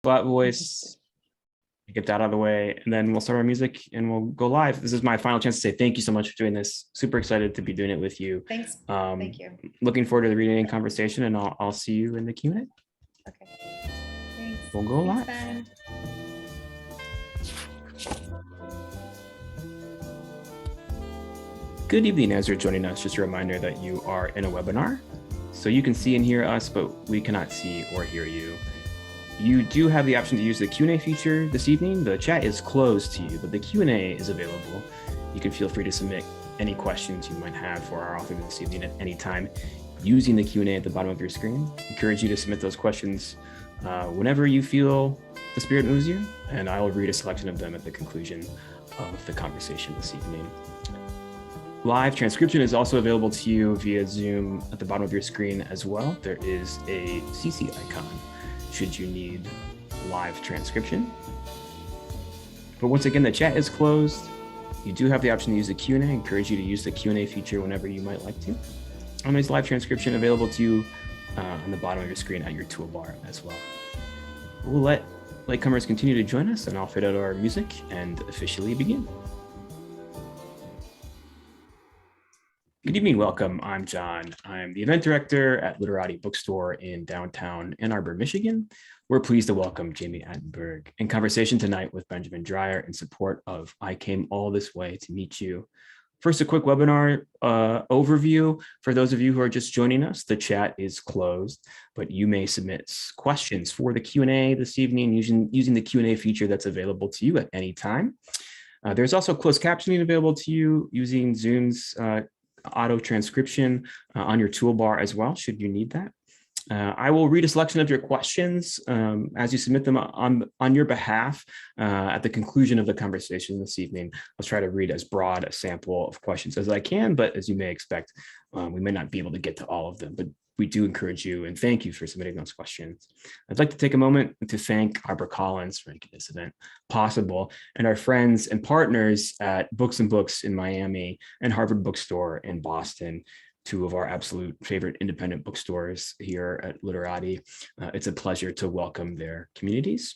Flat voice, get that out of the way, and then we'll start our music and we'll go live. This is my final chance to say thank you so much for doing this. Super excited to be doing it with you. Thanks. Thank you. Looking forward to the reading and conversation, and I'll see you in the Q&A. Okay. Thanks. We'll go live. Ben. Good evening as you're joining us. Just a reminder that you are in a webinar, so you can see and hear us, but we cannot see or hear you. You do have the option to use the Q&A feature this evening. The chat is closed to you, but the Q&A is available. You can feel free to submit any questions you might have for our author this evening at any time using the Q&A at the bottom of your screen. I encourage you to submit those questions whenever you feel the spirit moves you, and I will read a selection of them at the conclusion of the conversation this evening. Live transcription is also available to you via Zoom at the bottom of your screen as well. There is a CC icon should you need live transcription. But once again, the chat is closed. You do have the option to use the Q&A. I encourage you to use the Q&A feature whenever you might like to. And there's live transcription available to you on the bottom of your screen at your toolbar as well. We'll let latecomers continue to join us, and I'll fade out our music and officially begin. Good evening, welcome. I'm John. I'm the event director at Literati Bookstore in downtown Ann Arbor, Michigan. We're pleased to welcome Jami Attenberg in conversation tonight with Benjamin Dreyer in support of I Came All This Way to Meet You. First, a quick webinar overview. For those of you who are just joining us, the chat is closed, but you may submit questions for the Q&A this evening using the Q&A feature that's available to you at any time. There's also closed captioning available to you using Zoom's auto transcription on your toolbar as well, should you need that. I will read a selection of your questions as you submit them on your behalf at the conclusion of the conversation this evening. I'll try to read as broad a sample of questions as I can, but as you may expect, we may not be able to get to all of them, but we do encourage you and thank you for submitting those questions. I'd like to take a moment to thank HarperCollins for making this event possible, and our friends and partners at Books and Books in Miami and Harvard Bookstore in Boston, two of our absolute favorite independent bookstores here at Literati. It's a pleasure to welcome their communities,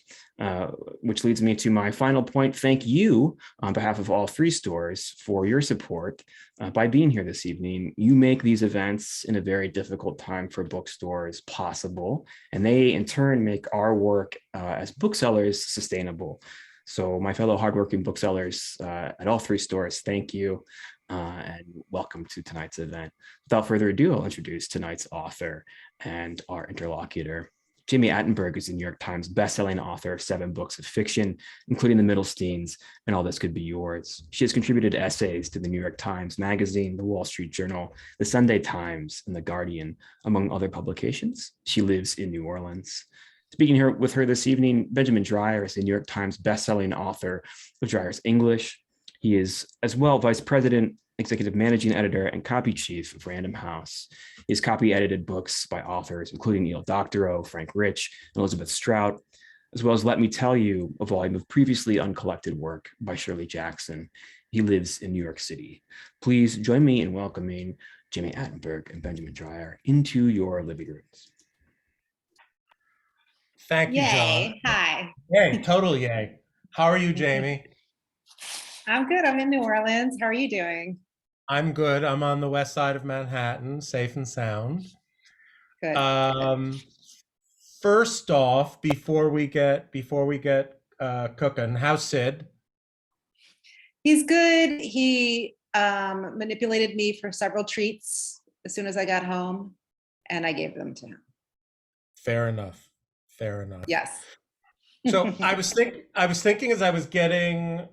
which leads me to my final point. Thank you on behalf of all three stores for your support by being here this evening. You make these events in a very difficult time for bookstores possible, and they in turn make our work as booksellers sustainable. So my fellow hardworking booksellers at all three stores, thank you. And welcome to tonight's event. Without further ado, I'll introduce tonight's author and our interlocutor. Jami Attenberg is the New York Times bestselling author of 7 books of fiction, including The Middlesteins and All This Could Be Yours. She has contributed essays to the New York Times Magazine, the Wall Street Journal, the Sunday Times, and the Guardian, among other publications. She lives in New Orleans. Speaking here with her this evening, Benjamin Dreyer is the New York Times bestselling author of Dreyer's English. He is as well vice president, executive managing editor, and copy chief of Random House. He has copy edited books by authors including Neil Doctorow, Frank Rich, and Elizabeth Strout, as well as Let Me Tell You, a volume of previously uncollected work by Shirley Jackson. He lives in New York City. Please join me in welcoming Jami Attenberg and Benjamin Dreyer into your living rooms. Thank you, Yay. John. Hi. Yay, total yay. How are you, Jami? I'm good. I'm in New Orleans. How are you doing? I'm good. I'm on the west side of Manhattan, safe and sound. Good. First off, before we get cooking, how's Sid? He's good. He manipulated me for several treats as soon as I got home, and I gave them to him. Fair enough. Fair enough. Yes. So I was thinking as I was getting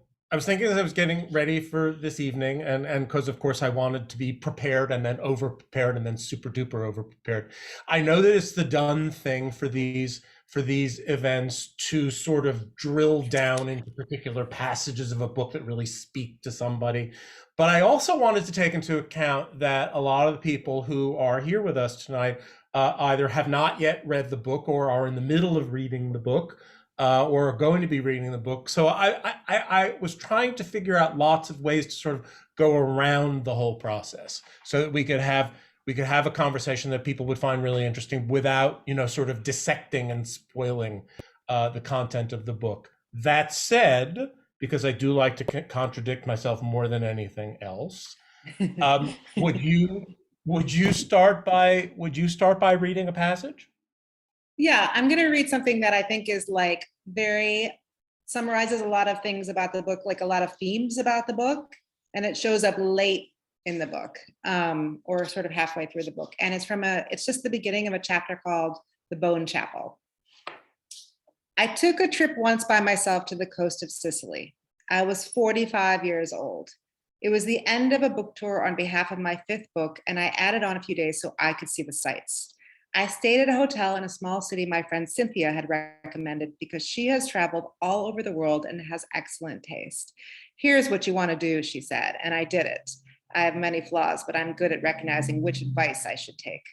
ready for this evening, and because of course I wanted to be prepared and then over prepared and then super duper over prepared. I know that it's the done thing for these events to sort of drill down into particular passages of a book that really speak to somebody. But I also wanted to take into account that a lot of the people who are here with us tonight either have not yet read the book or are in the middle of reading the book. Or are going to be reading the book. So I was trying to figure out lots of ways to sort of go around the whole process so that we could have a conversation that people would find really interesting without, sort of dissecting and spoiling the content of the book. That said, because I do like to contradict myself more than anything else, would you start by reading a passage? Yeah, I'm going to read something that I think is like very summarizes a lot of things about the book, like a lot of themes about the book, and it shows up late in the book, or sort of halfway through the book, and it's just the beginning of a chapter called The Bone Chapel. I took a trip once by myself to the coast of Sicily. I was 45 years old. It was the end of a book tour on behalf of my 5th book, and I added on a few days so I could see the sights. I stayed at a hotel in a small city my friend Cynthia had recommended because she has traveled all over the world and has excellent taste. Here's what you want to do, she said, and I did it. I have many flaws, but I'm good at recognizing which advice I should take.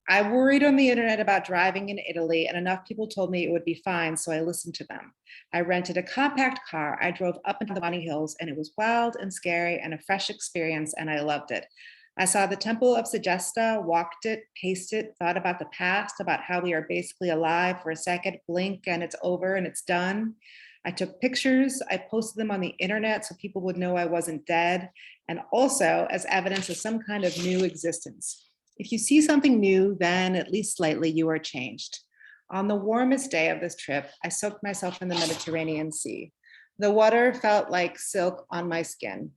I worried on the internet about driving in Italy, and enough people told me it would be fine, so I listened to them. I rented a compact car. I drove up into the bunny hills, and it was wild and scary and a fresh experience, and I loved it. I saw the Temple of Segesta, walked it, paced it, thought about the past, about how we are basically alive for a second, blink, and it's over and it's done. I took pictures. I posted them on the internet so people would know I wasn't dead, and also as evidence of some kind of new existence. If you see something new, then at least slightly, you are changed. On the warmest day of this trip, I soaked myself in the Mediterranean Sea. The water felt like silk on my skin.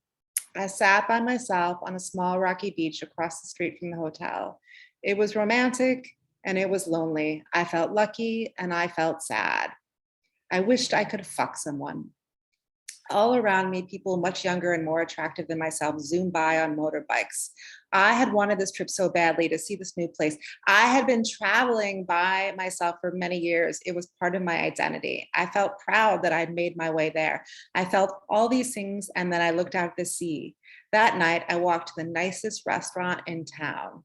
I sat by myself on a small rocky beach across the street from the hotel. It was romantic and it was lonely. I felt lucky and I felt sad. I wished I could fuck someone. All around me, people much younger and more attractive than myself zoomed by on motorbikes. I had wanted this trip so badly to see this new place. I had been traveling by myself for many years. It was part of my identity. I felt proud that I'd made my way there. I felt all these things, and then I looked out at the sea. That night, I walked to the nicest restaurant in town,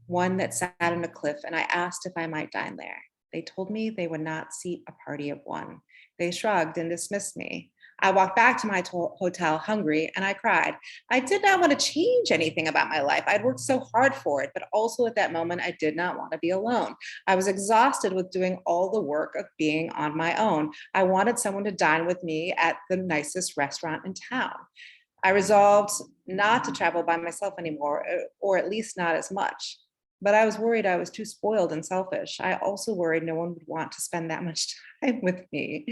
one that sat on a cliff, and I asked if I might dine there. They told me they would not seat a party of one. They shrugged and dismissed me. I walked back to my hotel hungry and I cried. I did not want to change anything about my life. I'd worked so hard for it, but also at that moment, I did not want to be alone. I was exhausted with doing all the work of being on my own. I wanted someone to dine with me at the nicest restaurant in town. I resolved not to travel by myself anymore, or at least not as much. But I was worried I was too spoiled and selfish. I also worried no one would want to spend that much time with me.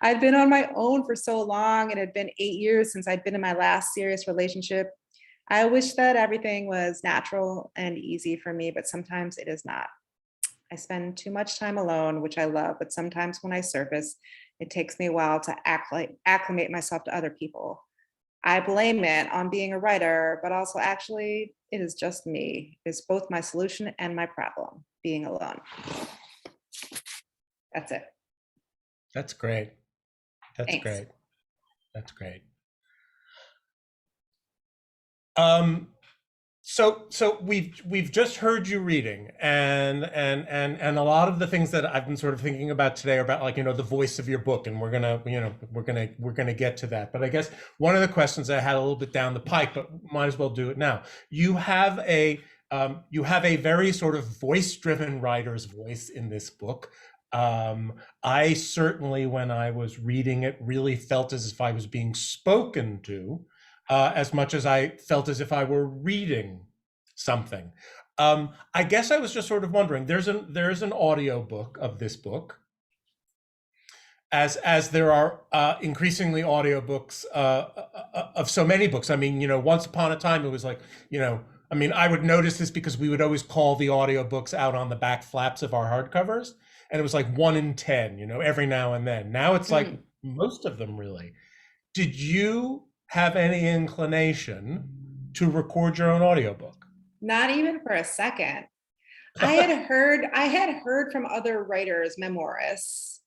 I'd been on my own for so long. It had been 8 years since I'd been in my last serious relationship. I wish that everything was natural and easy for me, but sometimes it is not. I spend too much time alone, which I love, but sometimes when I surface, it takes me a while to acclimate myself to other people. I blame it on being a writer, but also actually it is just me. It's both my solution and my problem, being alone. That's it. That's great. That's Thanks. great. That's great. So we've just heard you reading, and a lot of the things that I've been sort of thinking about today are about, like, the voice of your book, and we're gonna get to that. But I guess one of the questions I had a little bit down the pike, but might as well do it now. You have a very sort of voice-driven writer's voice in this book. I certainly, when I was reading it, really felt as if I was being spoken to. As much as I felt as if I were reading something. I guess I was just sort of wondering, there's an audio book of this book, as there are increasingly audiobooks of so many books. I mean, once upon a time, it was like, I would notice this because we would always call the audiobooks out on the back flaps of our hardcovers, and it was like 1 in 10, every now and then. Now it's like most of them, really. Did you have any inclination to record your own audiobook? Not even for a second. I had heard from other writers, memoirists,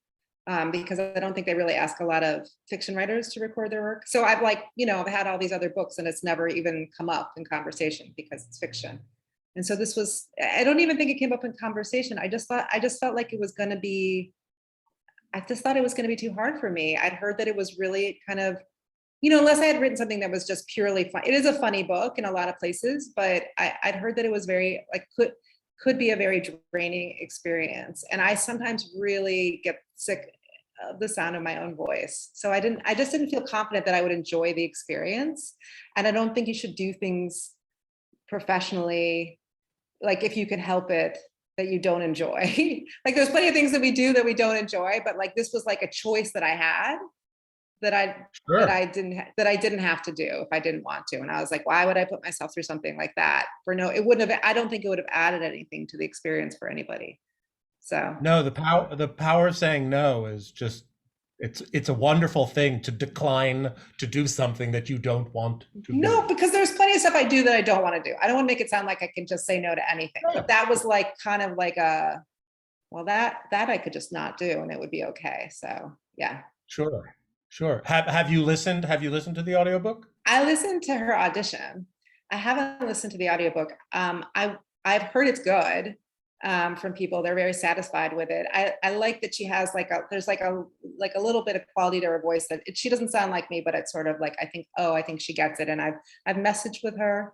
because I don't think they really ask a lot of fiction writers to record their work. So I've I've had all these other books and it's never even come up in conversation because it's fiction. And so this was, I don't even think it came up in conversation. I just felt like it was going to be, I just thought it was going to be too hard for me. I'd heard that it was really kind of, unless I had written something that was just purely fun. It is a funny book in a lot of places, but I'd heard that it was very, could be a very draining experience. And I sometimes really get sick the sound of my own voice. So I just didn't feel confident that I would enjoy the experience. And I don't think you should do things professionally, like if you can help it, that you don't enjoy. Like there's plenty of things that we do that we don't enjoy, but like this was like a choice that I had that I didn't have to do if I didn't want to. And I was like, why would I put myself through something like that? It wouldn't have, I don't think it would have added anything to the experience for anybody. So No, the power of saying no is just, it's a wonderful thing, to decline to do something that you don't want to no, do. because there's plenty of stuff I do that I don't want to do. I don't want to make it sound like I can just say no to anything. But that was like kind of like well, that I could just not do and it would be okay. So yeah. Sure. Have you listened to the audiobook? I listened to her audition. I haven't listened to the audiobook. I've heard it's good from people. They're very satisfied with it. I like that she has there's like a little bit of quality to her voice that she doesn't sound like me, but it's sort of like, I think she gets it. And I've messaged with her.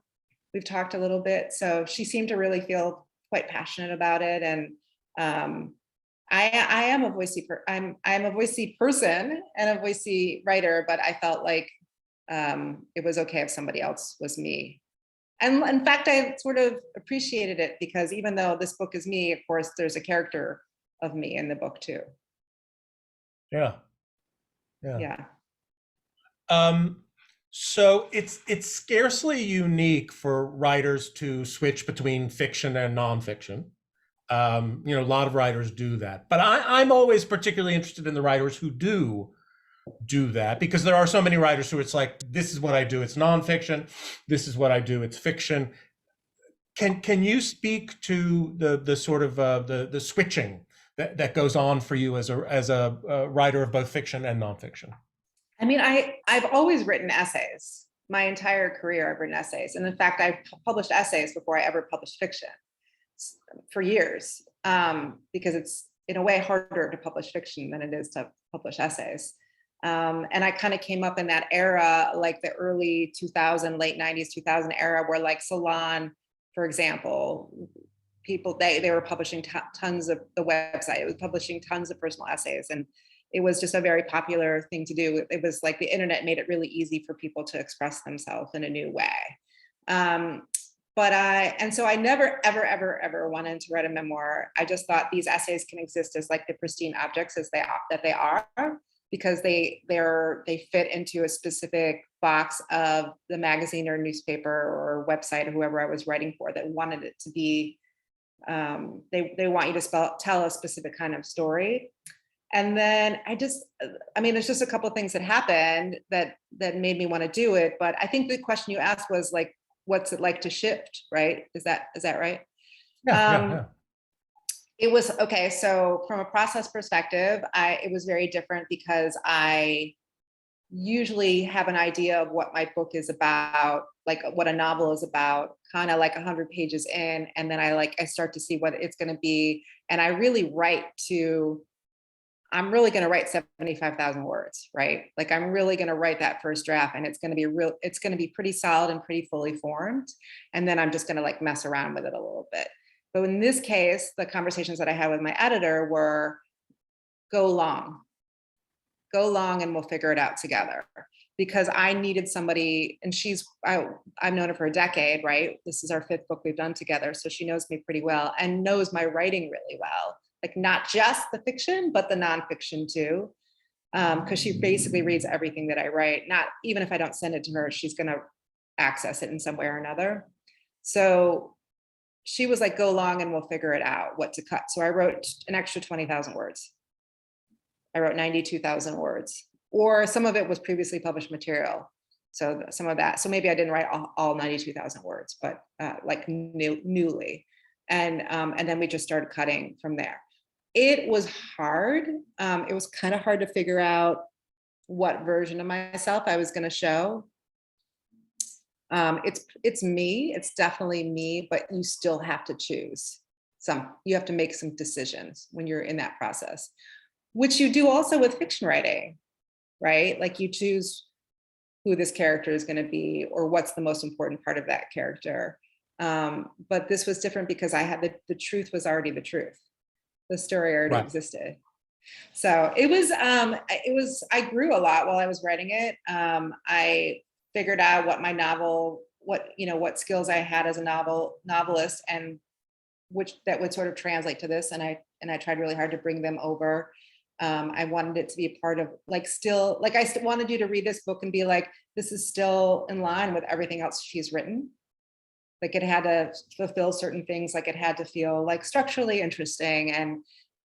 We've talked a little bit. So she seemed to really feel quite passionate about it. And I am a voicey I'm a voicey person and a voicey writer, but I felt like it was okay if somebody else was me. And in fact, I sort of appreciated it because even though this book is me, of course, there's a character of me in the book too. Yeah. So it's scarcely unique for writers to switch between fiction and nonfiction. A lot of writers do that, but I'm always particularly interested in the writers who do that, because there are so many writers who it's like, this is what I do, it's nonfiction. This is what I do, it's fiction. Can you speak to the sort of the switching that goes on for you as a writer of both fiction and nonfiction? I mean, I've always written essays. My entire career, I've written essays, and in fact, I've published essays before I ever published fiction for years, because it's in a way harder to publish fiction than it is to publish essays. And I kind of came up in that era, like the early 2000, late 90s, 2000 era, where like Salon, for example, people, they were publishing tons of the website. It was publishing tons of personal essays. And it was just a very popular thing to do. It was like the internet made it really easy for people to express themselves in a new way. So I never, ever wanted to write a memoir. I just thought these essays can exist as like the pristine objects that they are, because they fit into a specific box of the magazine or newspaper or website or whoever I was writing for that wanted it to be. They want you to tell a specific kind of story. And then there's just a couple of things that happened that made me want to do it. But I think the question you asked was like, what's it like to shift, right? Is that right? Yeah. It was okay. So from a process perspective, it was very different because I usually have an idea of what my book is about, like what a novel is about, kind of like 100 pages in, and then I start to see what it's going to be, and I really I'm really going to write 75,000 words, right? Like I'm really going to write that first draft, and it's going to be pretty solid and pretty fully formed. And then I'm just going to like mess around with it a little bit. But in this case, the conversations that I had with my editor were go long and we'll figure it out together. Because I needed somebody, and I've known her for a decade, right? This is our 5th book we've done together. So she knows me pretty well and knows my writing really well. Like not just the fiction, but the nonfiction too. Because she basically reads everything that I write. Not even if I don't send it to her, she's going to access it in some way or another. So she was like, go long and we'll figure it out what to cut. So I wrote an extra 20,000 words. I wrote 92,000 words, or some of it was previously published material. So some of that. So maybe I didn't write all 92,000 words, but like newly. And then we just started cutting from there. It was hard. It was kind of hard to figure out what version of myself I was going to show. It's me. It's definitely me, but you still have to choose you have to make some decisions when you're in that process, which you do also with fiction writing, right? Like you choose who this character is going to be or what's the most important part of that character. But this was different because I had the truth was already the truth. The story already existed. So I grew a lot while I was writing it. I figured out what my novel, what skills I had as a novelist, and which that would sort of translate to this. And I tried really hard to bring them over. I wanted it to be a part of I still wanted you to read this book and be like, this is still in line with everything else she's written. Like it had to fulfill certain things, like it had to feel like structurally interesting, and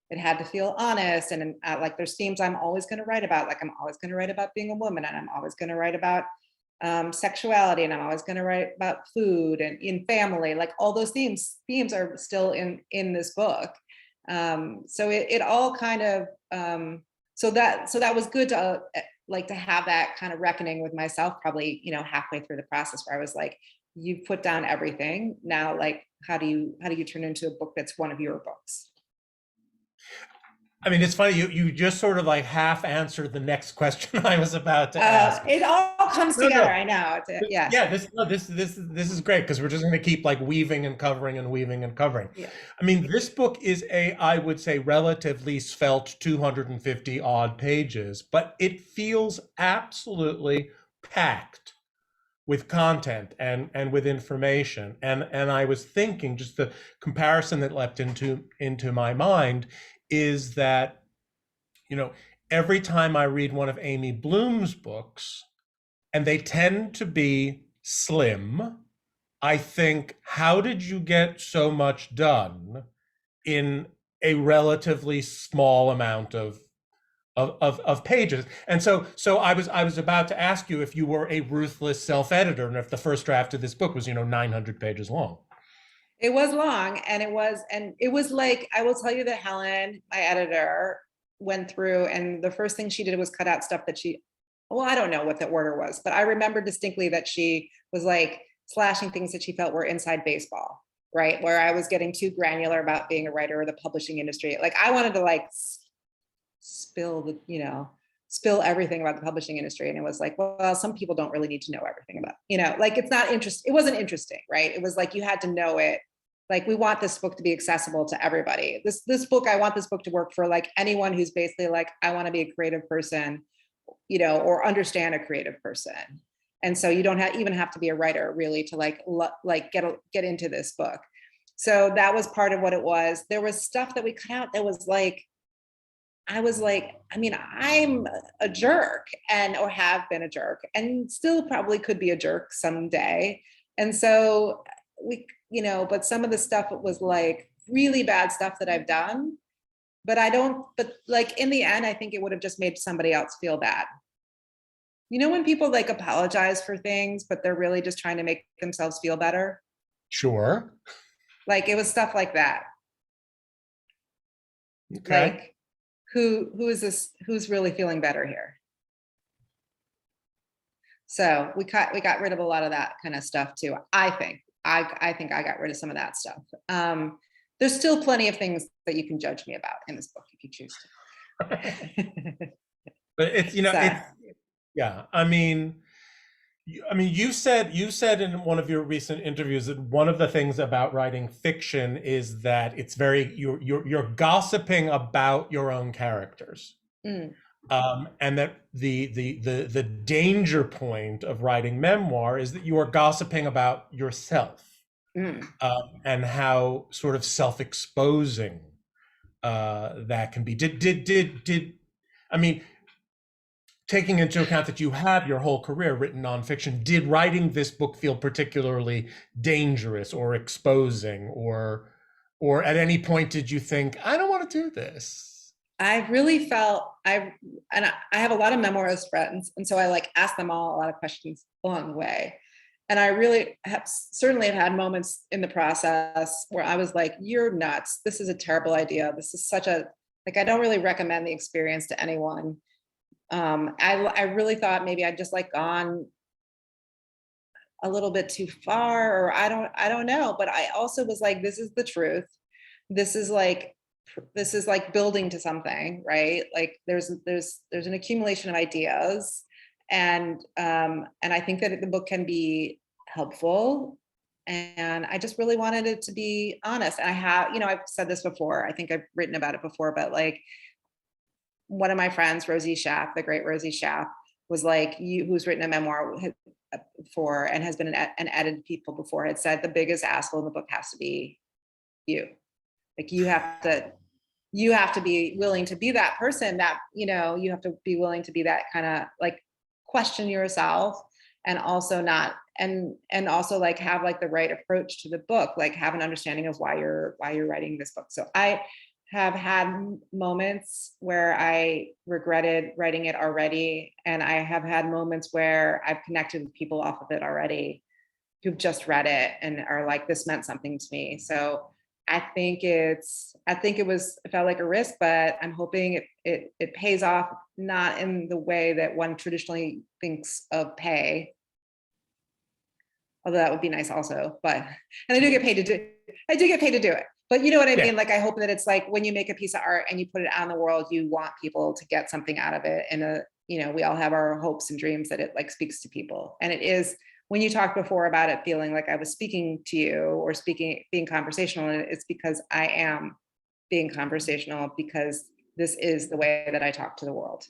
it had to feel honest. And like there's themes I'm always going to write about. Like I'm always going to write about being a woman, and I'm always going to write about sexuality, and I'm always going to write about food and in family. Like all those themes are still in this book. So it all kind of so that was good to to have that kind of reckoning with myself, probably halfway through the process, where I was like, you've put down everything now, like how do you turn into a book that's one of your books? I mean, it's funny, you just sort of like half answered the next question I was about to ask. It all comes together. I know. Yeah, this is great, because we're just going to keep like weaving and covering and weaving and covering. Yeah. I mean, this book is I would say, relatively svelte 250 odd pages, but it feels absolutely packed with content and with information. And I was thinking, just the comparison that leapt into my mind is that, every time I read one of Amy Bloom's books, and they tend to be slim, I think, how did you get so much done in a relatively small amount of pages? And so I was about to ask you if you were a ruthless self-editor, and if the first draft of this book was 900 pages long. It was long, and it was like, I will tell you that Helen, my editor, went through, and the first thing she did was cut out stuff that I don't know what the order was, but I remember distinctly that she was like slashing things that she felt were inside baseball, right? Where I was getting too granular about being a writer or the publishing industry. Like I wanted to spill everything about the publishing industry. And it was like, well, some people don't really need to know everything about, like it's not interesting. It wasn't interesting, right? It was like, you had to know it. Like, we want this book to be accessible to everybody. This book, I want this book to work for like anyone who's basically like, I want to be a creative person, or understand a creative person. And so you don't even have to be a writer really to get into this book. So that was part of what it was. There was stuff that we cut out that was like, I was like, I mean, I'm a jerk or have been a jerk, and still probably could be a jerk someday. And so but some of the stuff was like really bad stuff that I've done, but like in the end, I think it would have just made somebody else feel bad. When people like apologize for things, but they're really just trying to make themselves feel better. Sure. Like it was stuff like that. Okay. Like, who is this? Who's really feeling better here? So we got rid of a lot of that kind of stuff too. I think I got rid of some of that stuff. There's still plenty of things that you can judge me about in this book if you choose to. But it's yeah. I mean, you said in one of your recent interviews that one of the things about writing fiction is that it's very you're gossiping about your own characters. Mm. And that the danger point of writing memoir is that you are gossiping about yourself. And how sort of self-exposing that can be. Did I mean, taking into account that you have your whole career written nonfiction, did writing this book feel particularly dangerous or exposing, or at any point did you think, I don't want to do this? I really felt I have a lot of memoirist friends, and so I like asked them all a lot of questions along the way. And I really certainly have had moments in the process where I was like, you're nuts. This is a terrible idea. This is I don't really recommend the experience to anyone. I really thought maybe I'd just like gone a little bit too far, or I don't know. But I also was like, this is the truth. This is like building to something, right? Like there's an accumulation of ideas, and I think that the book can be helpful, and I just really wanted it to be honest. And I have, I've said this before, I think I've written about it before, but like one of my friends, Rosie Schaff, the great Rosie Schaff, was like, who's written a memoir before and has been an edited people before, had said the biggest asshole in the book has to be you. Like you have to be willing to be that person that, you have to be willing to be that kind of like question yourself, and also not, and also like have like the right approach to the book, like have an understanding of why you're writing this book. So I have had moments where I regretted writing it already, and I have had moments where I've connected with people off of it already who've just read it and are like, this meant something to me. So I think it felt like a risk, but I'm hoping it pays off, not in the way that one traditionally thinks of pay, although that would be nice also, but, and I do get paid to do it. But you know what I mean? Like, I hope that it's like when you make a piece of art and you put it out in the world, you want people to get something out of it. And, we all have our hopes and dreams that it like speaks to people. And it is, when you talked before about it feeling like I was speaking to you or being conversational, and it's because I am being conversational, because this is the way that I talk to the world.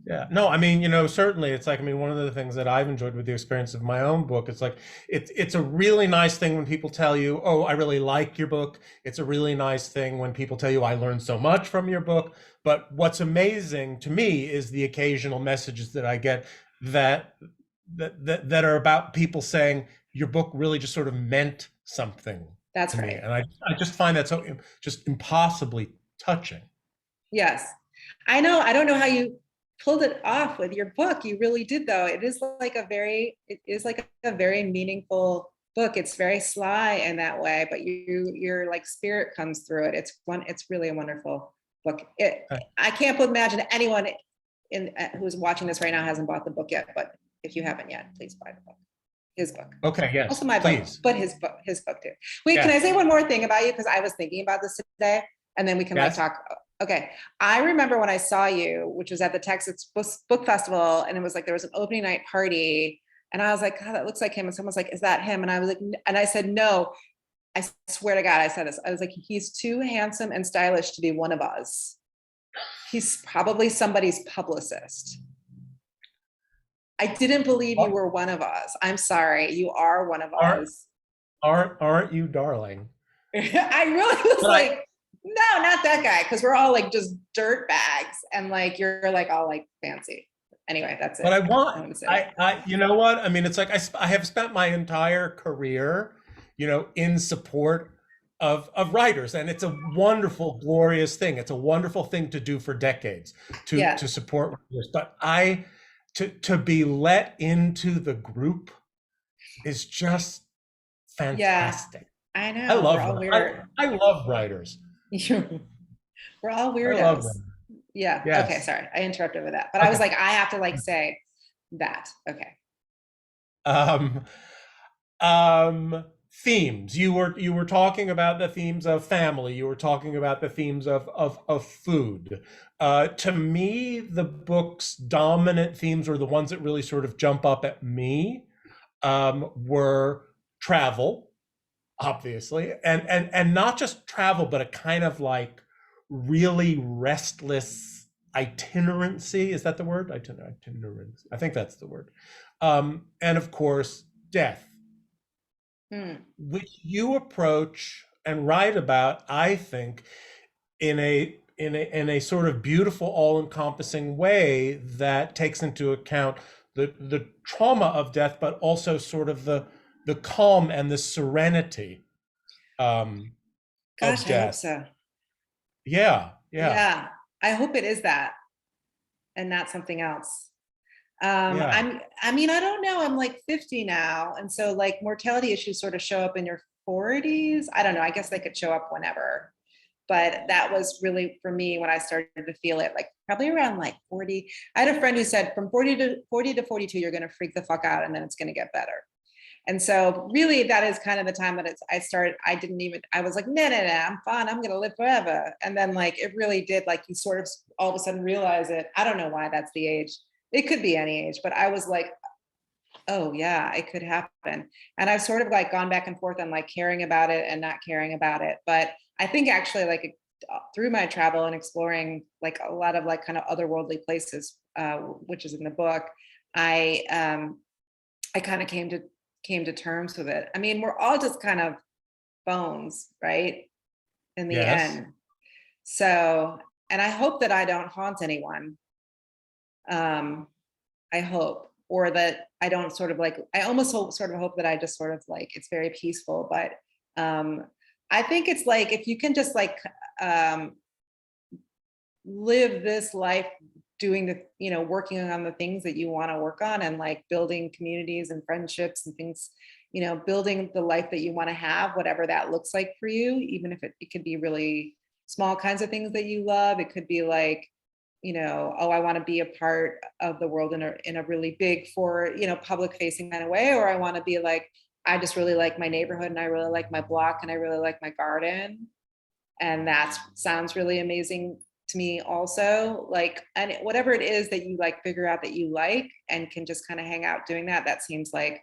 Yeah, no, I mean, certainly it's like, I mean, one of the things that I've enjoyed with the experience of my own book, it's like, it's a really nice thing when people tell you, oh, I really like your book. It's a really nice thing when people tell you, I learned so much from your book. But what's amazing to me is the occasional messages that I get that are about people saying your book really just sort of meant something. That's to right. me. And I just find that so just impossibly touching. Yes. I know. I don't know how you pulled it off with your book. You really did, though. It is like a very meaningful book. It's very sly in that way, but your like spirit comes through it. It's really a wonderful book. I can't imagine anyone who's watching this right now hasn't bought the book yet, but if you haven't yet, please buy the book. His book. Okay, yes. Also my please. book, but his book too. Wait, yes. Can I say one more thing about you? Because I was thinking about this today, and then we can like talk. Okay. I remember when I saw you, which was at the Texas Book Festival, and it was like there was an opening night party, and I was like, God, that looks like him. And someone's like, is that him? And I was like, and I said, no. I swear to God, I said this. I was like, he's too handsome and stylish to be one of us. He's probably somebody's publicist. I didn't believe you were one of us. I'm sorry. You are one of us. Aren't you, darling? I really was like, no, not that guy. Because we're all like just dirt bags, and like you're like all like fancy. Anyway, that's it. But I you know what? I mean, it's like I have spent my entire career, in support of writers, and it's a wonderful, glorious thing. It's a wonderful thing to do for decades to support writers. But to be let into the group is just fantastic. Yeah, I know. I love writers. We're all weirdos. Yeah. Yes. Okay. Sorry, I interrupted with that, but okay. I was like, I have to like say that. Okay. Themes. You were talking about the themes of family. You were talking about the themes of food. To me, the book's dominant themes, or the ones that really sort of jump up at me, were travel, obviously, and not just travel, but a kind of like really restless itinerancy. Is that the word? Itinerancy. I think that's the word. And of course, death, which you approach and write about, I think, in a sort of beautiful, all-encompassing way that takes into account the trauma of death, but also sort of the calm and the serenity of death. I hope so. Yeah. I hope it is that, and not something else. I mean, I don't know. I'm like 50 now, and so like mortality issues sort of show up in your 40s. I don't know. I guess they could show up whenever. But that was really for me when I started to feel it, like probably around like 40. I had a friend who said from 40 to 42, you're going to freak the fuck out, and then it's going to get better. And so really that is kind of the time that I was like, no, I'm fine. I'm going to live forever. And then like, it really did, like you sort of all of a sudden realize it. I don't know why that's the age. It could be any age, but I was like, oh yeah, it could happen. And I've sort of like gone back and forth on like caring about it and not caring about it. But I think actually like through my travel and exploring like a lot of like kind of otherworldly places, which is in the book, I kind of came to terms with it. I mean, we're all just kind of bones, right? In the Yes. end. So, and I hope that I don't haunt anyone. I hope, or that I don't sort of like, I almost sort of hope that I just sort of like, it's very peaceful, but I think it's like, if you can just like live this life doing the, you know, working on the things that you want to work on, and like building communities and friendships and things, you know, building the life that you want to have, whatever that looks like for you, even if it could be really small kinds of things that you love. It could be like, you know, oh, I want to be a part of the world in a really big, for, you know, public facing kind of way, or I want to be like, I just really like my neighborhood and I really like my block and I really like my garden. And that sounds really amazing to me also. Like, and whatever it is that you like, figure out that you like and can just kind of hang out doing that, that seems like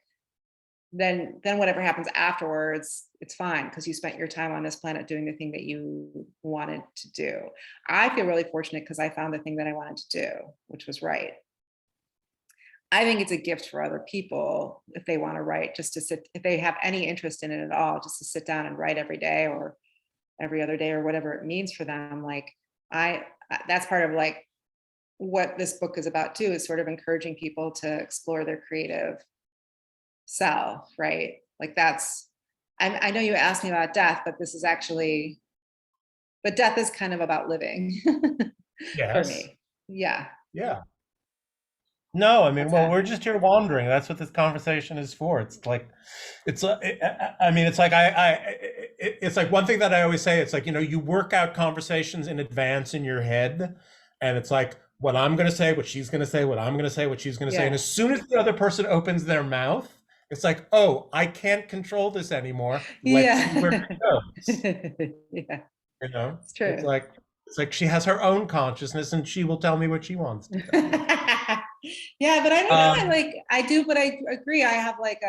then whatever happens afterwards, it's fine, because you spent your time on this planet doing the thing that you wanted to do. I feel really fortunate because I found the thing that I wanted to do, which was write. I think it's a gift for other people if they want to write, just to sit, if they have any interest in it at all, just to sit down and write every day or every other day or whatever it means for them. Like that's part of like what this book is about too, is sort of encouraging people to explore their creative self, right? Like that's, I know you asked me about death, but this is actually, but death is kind of about living for Yes. me. Yeah. Yeah. No, I mean, That's well, it. we're just here wandering. That's what this conversation is for. It's like, I mean, it's like it's like one thing that I always say. It's like, you know, you work out conversations in advance in your head, and it's like what I'm going to say, what she's going to say, what I'm going to say, what she's going to say, and Yeah. as soon as the other person opens their mouth, it's like, oh, I can't control this anymore. Let's see where Yeah. it goes. Yeah, You know, it's true. it's like she has her own consciousnly, and she will tell me what she wants to tell me. Yeah, but I don't know. I Um, like, I do, but I agree. I have like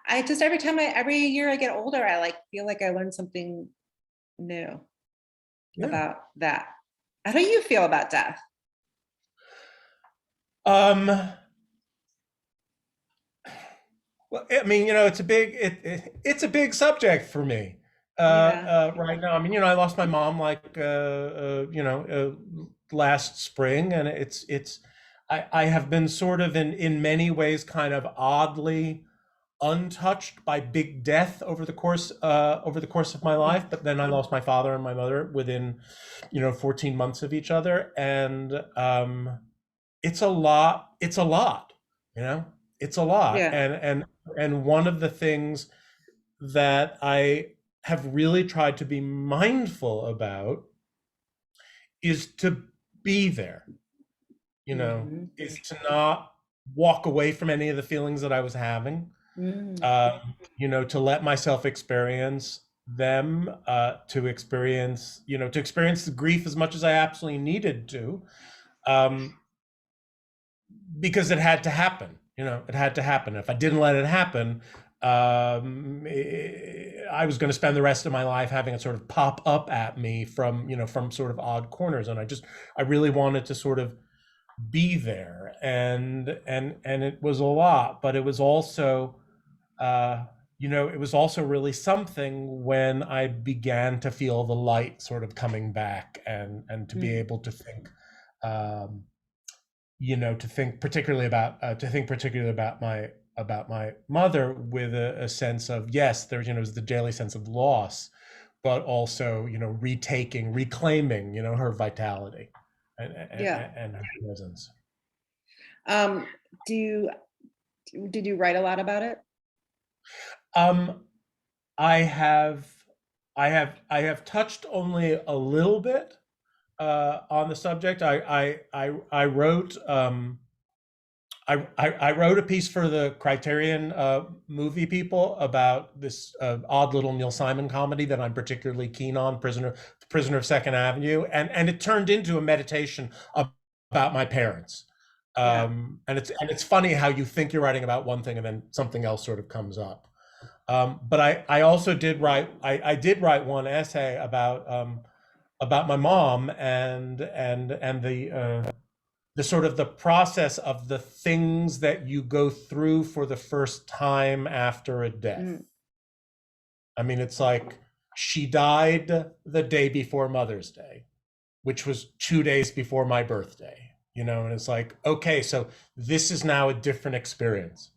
I just every year I get older, I like feel like I learned something new yeah. about that. How do you feel about death? Um, well, I mean, you know, it's a big subject for me Yeah. right now. I mean, you know, I lost my mom like last spring, and I have been sort of in many ways kind of oddly untouched by big death over the course of my life. But then I lost my father and my mother within, you know, 14 months of each other, and it's a lot. It's a lot, you know. It's a lot, Yeah. and one of the things that I have really tried to be mindful about is to be there, you know, Mhm. is to not walk away from any of the feelings that I was having, Mm. you know, to let myself experience them, to experience the grief as much as I absolutely needed to, um, because it had to happen. You know, it had to happen. If I didn't let it happen, I was going to spend the rest of my life having it sort of pop up at me from, you know, from sort of odd corners. And I really wanted to sort of be there, and it was a lot, but it was also, you know, it was also really something when I began to feel the light sort of coming back, and to be Mm. able to think, um, you know, to think particularly about my mother with a sense of, yes, there's, you know, the daily sense of loss, but also, you know, reclaiming, you know, her vitality Yeah. and her presence. Um, do you did you write a lot about it? Um, I have I have touched only a little bit on the subject. I wrote I wrote a piece for the Criterion movie people about this odd little Neil Simon comedy that I'm particularly keen on, Prisoner of Second Avenue, and it turned into a meditation about my parents. Yeah. And it's funny how you think you're writing about one thing and then something else sort of comes up. But I also did write, I did write one essay about my mom and the sort of the process of the things that you go through for the first time after a death. Mm. I mean, it's like she died the day before Mother's Day, which was 2 days before my birthday, and it's like, okay, so this is now a different experience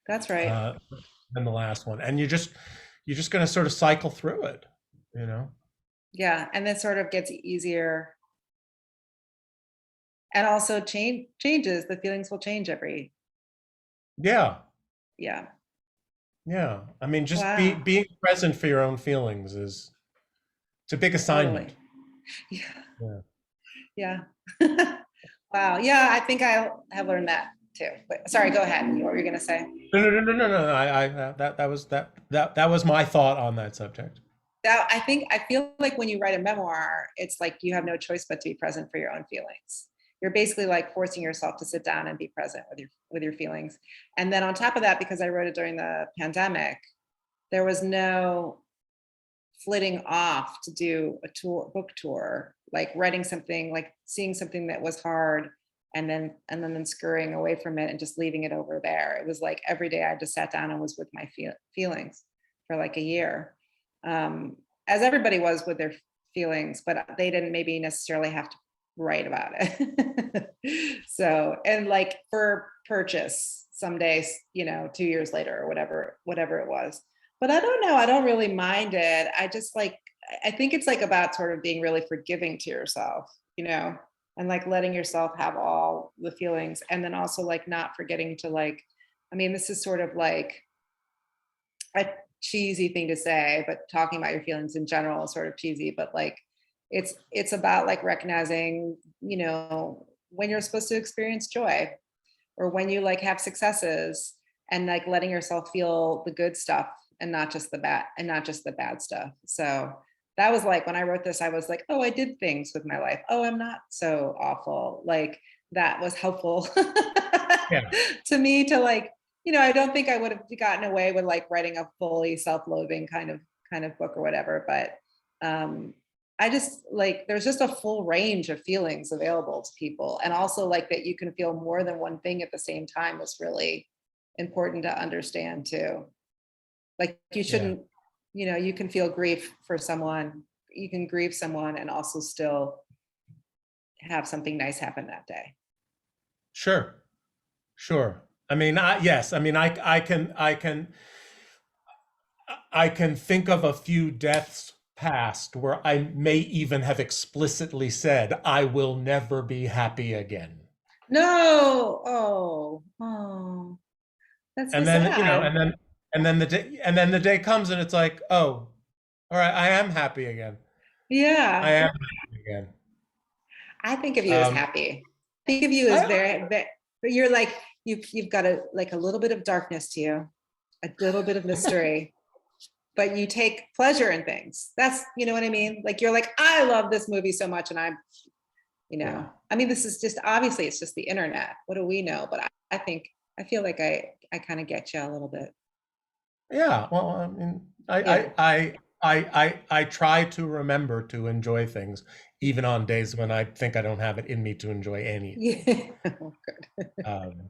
That's right. than the last one. And you're just going to sort of cycle through it. Yeah. And then sort of gets easier and also changes. The feelings will change Yeah. yeah. Yeah. I mean, just Wow. being present for your own feelings it's a big Totally. assignment. Yeah. Yeah. Yeah. Wow. Yeah. I think I have learned that too. But sorry, go ahead. What were you going to say? No. That was my thought on that subject. I feel like when you write a memoir, it's like you have no choice but to be present for your own feelings. You're basically like forcing yourself to sit down and be present with your feelings. And then on top of that, because I wrote it during the pandemic, there was no flitting off to do a book tour, like writing something, like seeing something that was hard and then scurrying away from it and just leaving it over there. It was like every day I just sat down and was with my feelings for like a year. As everybody was with their feelings, but they didn't maybe necessarily have to write about it. So, and like for purchase someday, 2 years later or whatever it was. But I don't know, I don't really mind it. I think it's like about sort of being really forgiving to yourself, and like letting yourself have all the feelings, and then also like not forgetting to like, I mean, this is sort of like a cheesy thing to say, but talking about your feelings in general is sort of cheesy, but like it's about like recognizing, when you're supposed to experience joy or when you like have successes, and like letting yourself feel the good stuff and not just the bad stuff. So that was like when I wrote this, I was like, oh, I did things with my life. Oh, I'm not so awful. Like that was helpful Yeah. to me to like, I don't think I would have gotten away with like writing a fully self-loathing kind of book or whatever, but I just like there's just a full range of feelings available to people, and also like that you can feel more than one thing at the same time is really important to understand too. Like you shouldn't, you can feel grief for someone, you can grieve someone and also still have something nice happen that day. Sure. I mean, yes. I mean, I can think of a few deaths past where I may even have explicitly said, I will never be happy again. No. Oh, that's so And then, sad. and then the day comes and it's like, oh, all right, I am happy again. I Yeah. am happy again. I think of you as Um, happy. Think of you as I, very, very, but you're like, you've got a little bit of darkness to you, a little bit of mystery, but you take pleasure in things. That's, you know what I mean? Like you're like, I love this movie so much. And yeah. I mean, this is just, obviously it's just the internet. What do we know? But I feel like I kind of get you a little bit. Yeah. Well, I mean, Yeah. I try to remember to enjoy things, even on days when I think I don't have it in me to enjoy anything. Yeah. Oh, good. Um,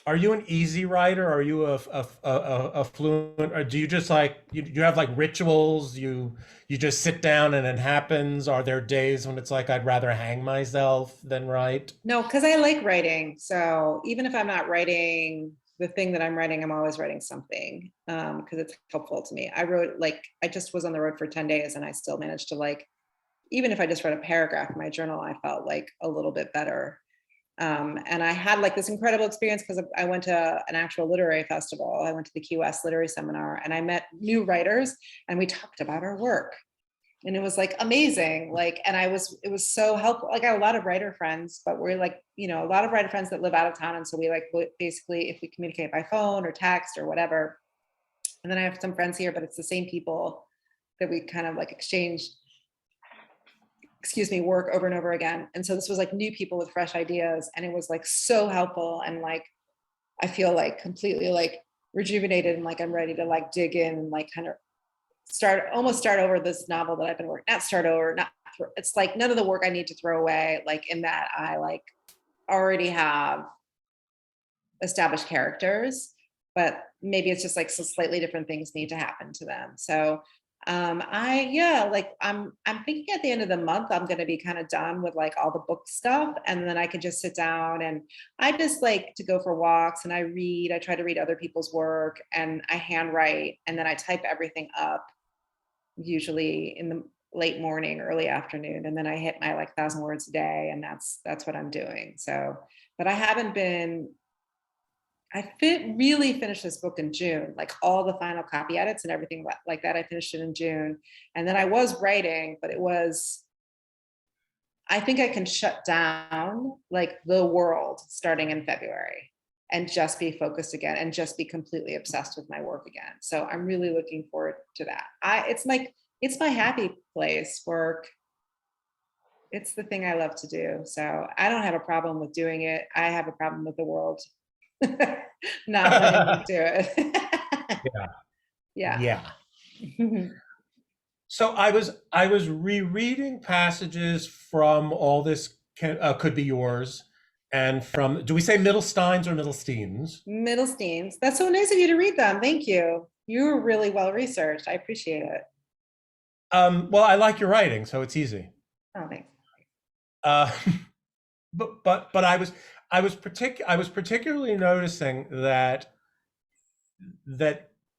are you an easy writer? Are you a fluent, or do you just like you have like rituals? You just sit down and it happens? Are there days when it's like I'd rather hang myself than write? No, because I like writing. So even if I'm not writing the thing that I'm writing, I'm always writing something because it's helpful to me. I just was on the road for 10 days and I still managed to like, even if I just read a paragraph in my journal, I felt like a little bit better. And I had like this incredible experience because I went to an actual literary festival. I went to the Key West Literary Seminar and I met new writers and we talked about our work. And it was like amazing. Like, and it was so helpful. Like I have a lot of writer friends, but we're like, a lot of writer friends that live out of town. And so we like basically, if we communicate by phone or text or whatever. And then I have some friends here, but it's the same people that we kind of like exchange, work over and over again. And so this was like new people with fresh ideas. And it was like so helpful. And like, I feel like completely like rejuvenated and like I'm ready to like dig in and like kind of almost start over this novel that I've been working, not start over, not, it's like none of the work I need to throw away, like in that I like already have established characters, but maybe it's just like some slightly different things need to happen to them. So like I'm thinking at the end of the month I'm going to be kind of done with like all the book stuff, and then I can just sit down and I just like to go for walks and I try to read other people's work and I handwrite and then I type everything up usually in the late morning, early afternoon, and then I hit my like 1,000 words a day, and that's what I'm doing. So, but I haven't been. Really finished this book in June, like all the final copy edits and everything like that. I finished it in June, and then I was writing, but I think I can shut down like the world starting in February and just be focused again and just be completely obsessed with my work again. So I'm really looking forward to that. It's my happy place, work. It's the thing I love to do. So I don't have a problem with doing it. I have a problem with the world not letting me do it. Yeah. So I was rereading passages from All This Could Be Yours, and from, do we say Middlesteins or Middlesteins? Middlesteins. That's so nice of you to read them. Thank you. You were really well researched. I appreciate it. Well, I like your writing, so it's easy. Oh, thanks. Uh, but I was particularly noticing that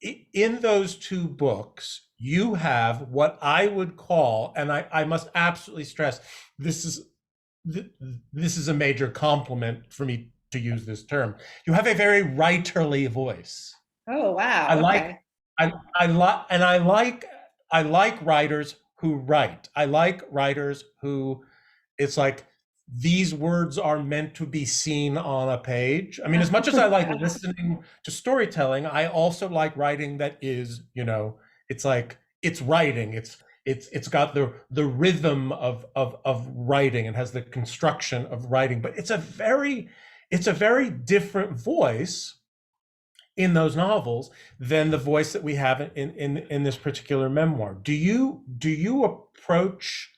in those two books you have what I would call, and I must absolutely stress, this is a major compliment for me to use this term. You have a very writerly voice. Oh, wow. I like Okay. I like writers who write. I like writers who, it's like, these words are meant to be seen on a page. I mean, as much as I like listening to storytelling, I also like writing that is, it's like, it's writing. It's got the rhythm of writing and has the construction of writing, but it's a very different voice in those novels than the voice that we have in this particular memoir. Do you approach,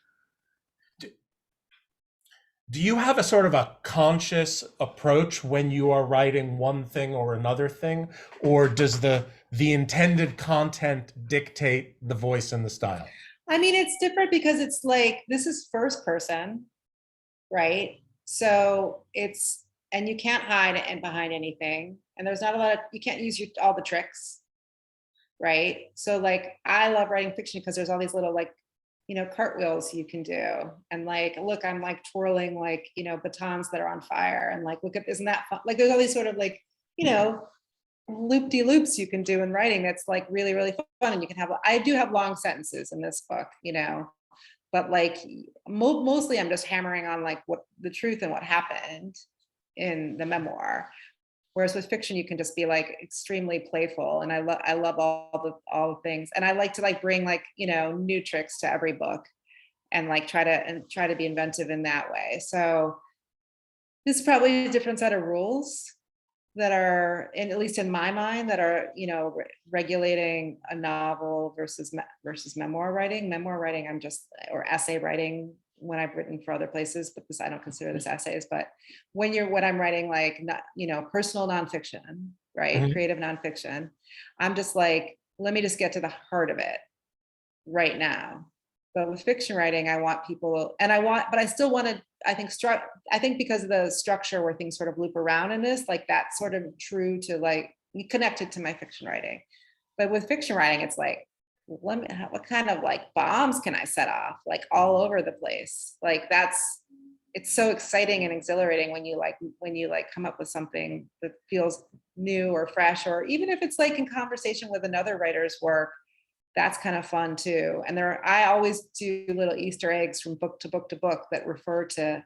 do you have a sort of a conscious approach when you are writing one thing or another thing, or does the intended content dictate the voice and the style? I mean, it's different because it's like, this is first person, right? So and you can't hide it behind anything. And there's not a lot of, you can't use all the tricks, right? So like, I love writing fiction because there's all these little like, cartwheels you can do. And like, look, I'm like twirling like, batons that are on fire. And like, look at, isn't that fun? Like, there's all these sort of like, loop-de-loops you can do in writing that's like really, really fun. And you can have, I do have long sentences in this book, but like mostly I'm just hammering on like what the truth and what happened in the memoir. Whereas with fiction, you can just be like extremely playful, and I love all the things, and I like to like bring like new tricks to every book, and like try to be inventive in that way. So this is probably a different set of rules that are, at least in my mind, that are regulating a novel versus memoir writing. Memoir writing, or essay writing, when I've written for other places, but I don't consider this essays. But when I'm writing like not, personal nonfiction, right? Mhm. Creative nonfiction, I'm just like, let me just get to the heart of it right now. But with fiction writing, I want people, but I still want to, I think because of the structure where things sort of loop around in this, like that's sort of true to like, connected to my fiction writing. But with fiction writing, it's like, what kind of like bombs can I set off like all over the place? Like it's so exciting and exhilarating when you come up with something that feels new or fresh, or even if it's like in conversation with another writer's work, that's kind of fun too. And I always do little Easter eggs from book to book to book that refer to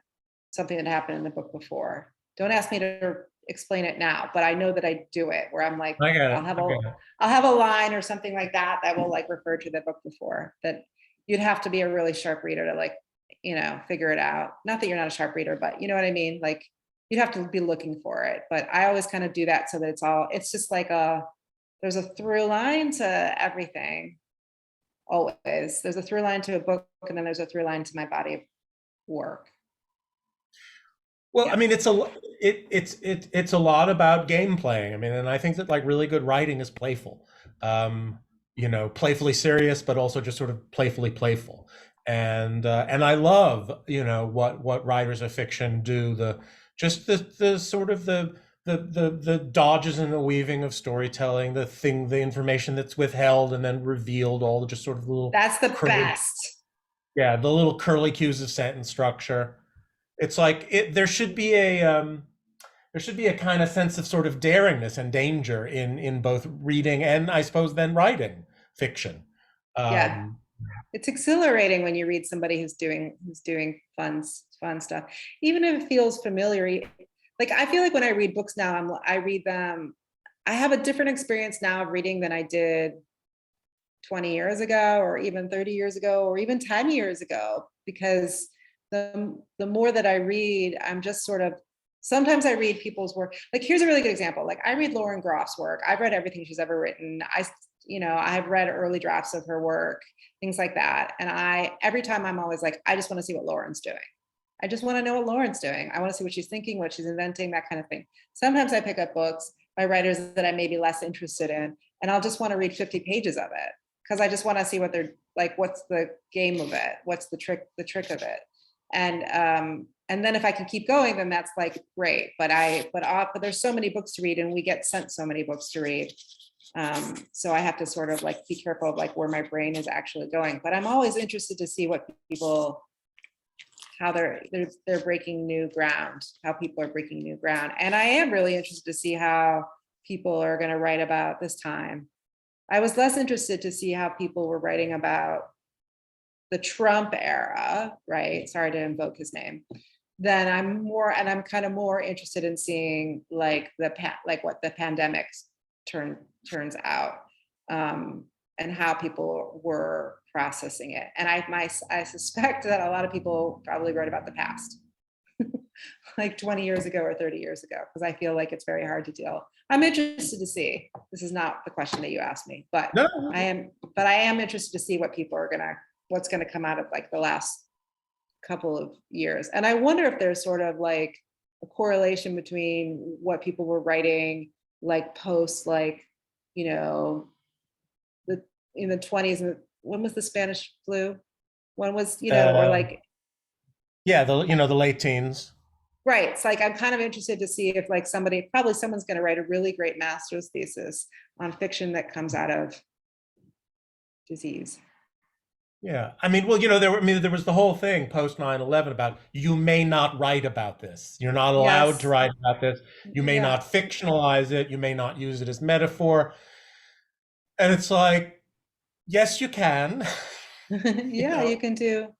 something that happened in the book before. Don't ask me to explain it now, but I know that I do it where I'm like, I get it. I'll have a line or something like that will like refer to the book before, that you'd have to be a really sharp reader to like, figure it out. Not that you're not a sharp reader, but you know what I mean? Like you'd have to be looking for it. But I always kind of do that so that it's just like there's a through line to everything. Always. There's a through line to a book, and then there's a through line to my body of work. Well, Yeah. I mean, it's a lot about game playing. I mean, and I think that like really good writing is playful, playfully serious, but also just sort of playfully playful. And I love, what writers of fiction do, the sort of the dodges and the weaving of storytelling, the information that's withheld and then revealed, all the just sort of little That's the curly, best. yeah, the little curly cues of sentence structure. It's like there should be a kind of sense of sort of daringness and danger in both reading and, I suppose, then writing fiction. Yeah. Um, It's exhilarating when you read somebody who's doing fun stuff, even if it feels familiar. Like I feel like when I read books now, I read them. I have a different experience now of reading than I did 20 years ago, or even 30 years ago, or even 10 years ago, because the more that I read, I'm just sort of, sometimes I read people's work. Like here's a really good example. Like I read Lauren Groff's work. I've read everything she's ever written. I've read early drafts of her work, things like that. And every time I'm always like, I just want to see what Lauren's doing. I just want to know what Lauren's doing. I want to see what she's thinking, what she's inventing, that kind of thing. Sometimes I pick up books by writers that I may be less interested in, and I'll just want to read 50 pages of it because I just want to see what they're like, what's the game of it? What's the trick of it? And then if I can keep going, then that's like great. But there's so many books to read, and we get sent so many books to read. So I have to sort of like be careful of like where my brain is actually going. But I'm always interested to see what people, how they're breaking new ground, how people are breaking new ground. And I am really interested to see how people are going to write about this time. I was less interested to see how people were writing about the Trump era, right? Sorry to invoke his name. Then I'm kind of more interested in seeing like what the pandemic turns out, and how people were processing it. And I suspect that a lot of people probably wrote about the past, like 20 years ago or 30 years ago, because I feel like it's very hard to deal. I'm interested to see. This is not the question that you asked me, but no, I am interested to see what people are what's gonna come out of like the last couple of years. And I wonder if there's sort of like a correlation between what people were writing like post, like, in the 20s, and when was the Spanish flu? When was, or like, yeah, the late teens. right. It's like, I'm kind of interested to see if like someone's going to write a really great master's thesis on fiction that comes out of disease. Yeah, I mean, well, there was the whole thing post 9/11 about you may not write about this. You're not allowed to Yes. write about this. You may Yeah. not fictionalize it. You may not use it as metaphor. And it's like, yes, you can. Yeah, you can do.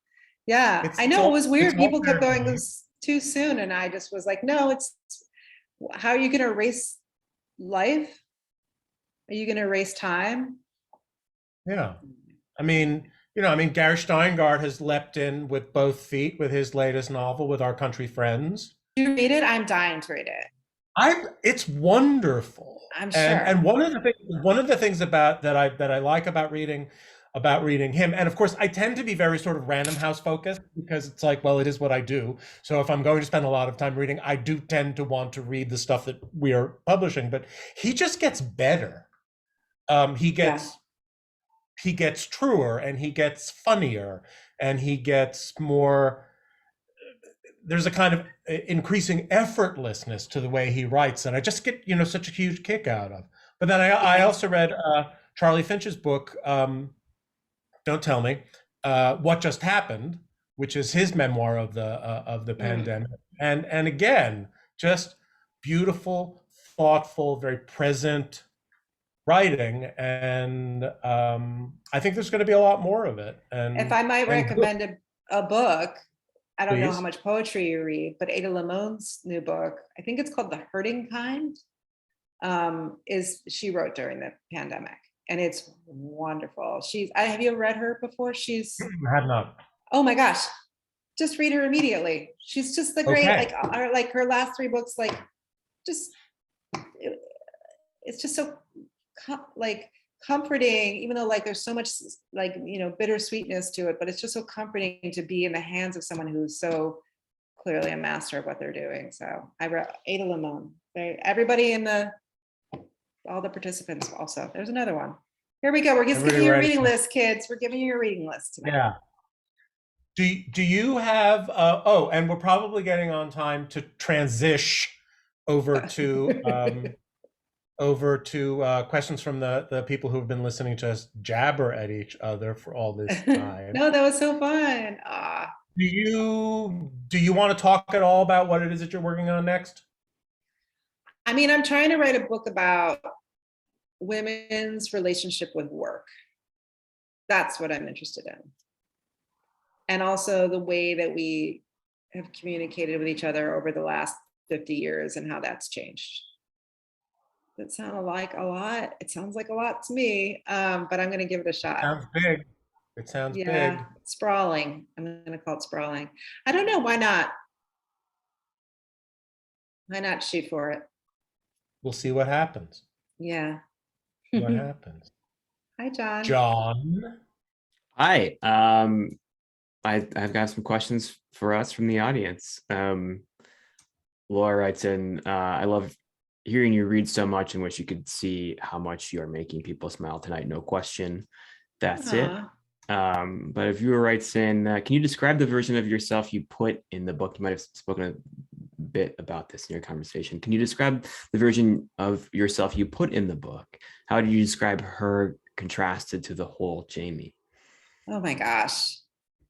Yeah, I It's know it all was it's weird. all People kept fair going, game. this too soon. And I just was like, no, how are you going to erase life? Are you going to erase time? Yeah. Gary Steingart has leapt in with both feet with his latest novel, With Our Country Friends. Did you read it? I'm dying to read it. It's wonderful. I'm And sure. one of the things about that I like about reading him, and of course I tend to be very sort of Random House focused, because it's like, well, it is what I do. So if I'm going to spend a lot of time reading, I do tend to want to read the stuff that we are publishing, but he just gets better. He Yeah. gets truer, and he gets funnier, and he gets more, there's a kind of increasing effortlessness to the way he writes, and I just get such a huge kick out of. But then I also read Charlie Finch's book, Don't Tell Me, What Just Happened, which is his memoir of the pandemic, and again, just beautiful, thoughtful, very present writing, and I think there's going to be a lot more of it. If I might And recommend a book, I don't know how please. much poetry you read, but Ada Limon's new book, I think it's called The Hurting Kind, she wrote during the pandemic, and it's wonderful. Have you ever read her before? I have not. Oh my gosh, just read her immediately. She's just the great, Okay. like her last 3 books, like just, it's just so like comforting, even though like there's so much like, you know, bittersweetness to it, but it's just so comforting to be in the hands of someone who's so clearly a master of what they're doing. So I wrote Ada Limon. Everybody in all the participants also. There's another one. Here we go. We're just giving you a reading list, kids. We're giving you your reading list tonight. Yeah. Do you have, oh, and we're probably getting on time to transition over to questions from the people who have been listening to us jabber at each other for all this time. No, that was so fun. Do you want to talk at all about what it is that you're working on next? I mean, I'm trying to write a book about women's relationship with work. That's what I'm interested in. And also the way that we have communicated with each other over the last 50 years and how that's changed. That sounded like a lot. It sounds like a lot to me, but I'm going to give it a shot. Sounds big. It sounds big. Sprawling. I'm going to call it sprawling. I don't know. Why not? Why not shoot for it? We'll see what happens. Yeah. What happens? Hi, John. John. Hi. I've got some questions for us from the audience. Laura writes in, I love hearing you read so much in which you could see how much you're making people smile tonight. No question. That's it. But if you writes in, can you describe the version of yourself you put in the book? You might have spoken a bit about this in your conversation. Can you describe the version of yourself you put in the book? How do you describe her contrasted to the whole Jami? Oh my gosh.